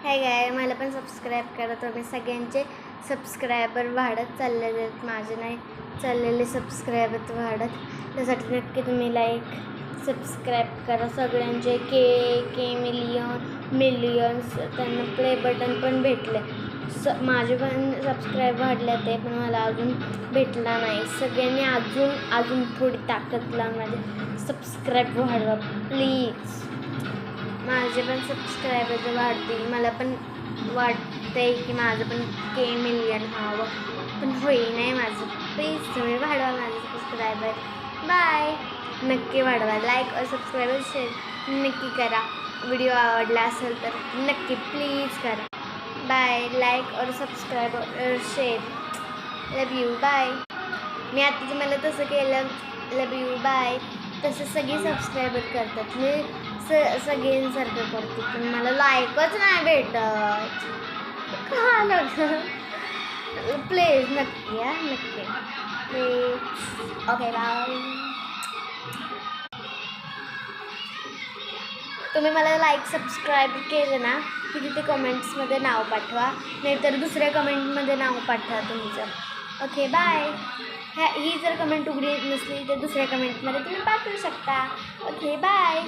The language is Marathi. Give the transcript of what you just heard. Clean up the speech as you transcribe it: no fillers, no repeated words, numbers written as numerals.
हाय गाय, मला पण सबस्क्राईब करा. तुम्ही सगळ्यांचे सबस्क्रायबर वाढत चालले आहेत, माझे नाही चाललेले सबस्क्रायबर वाढत. त्यासाठी नक्की तुम्ही लाईक सबस्क्राईब करा. सगळ्यांचे के मिलियन्स त्यांना प्ले बटन पण भेटले. माझे पण सबस्क्राईब वाढले ते, पण मला अजून भेटला नाही. सगळ्यांनी अजून थोडी ताकद लावून माझे सबस्क्राईब वाढवा प्लीज. माझे पण सबस्क्रायबर वाढतील. मला पण वाटतंय की माझं पण मिलियन व्हावं, पण होई नाही माझं. प्लीज तुम्ही वाढवा माझं सबस्क्रायबर. बाय. नक्की वाढवा. लाईक और सबस्क्राईबर शेअर नक्की करा. व्हिडिओ आवडला असेल तर नक्की प्लीज करा. बाय. लाईक और सबस्क्राईब और शेअर. Love you. बाय. मी आता तुम्हाला तसं केलं, लव यू बाय, तसं सगळी सबस्क्रायबर करतात. मी सगळ्यांसारखं करते, पण मला लाईकच नाही भेटत. प्लीज नक्की नक्की प्लीज. Okay bye. तुम्ही मला लाईक सबस्क्राईब केलं ना की तिथे कमेंट्समध्ये नाव पाठवा, नाहीतर दुसऱ्या कमेंटमध्ये नाव पाठवा तुमचं. Okay bye. ही जर कमेंट उघडी नसली तर दुसऱ्या कमेंटमध्ये तुम्ही पाठवू शकता. Okay bye.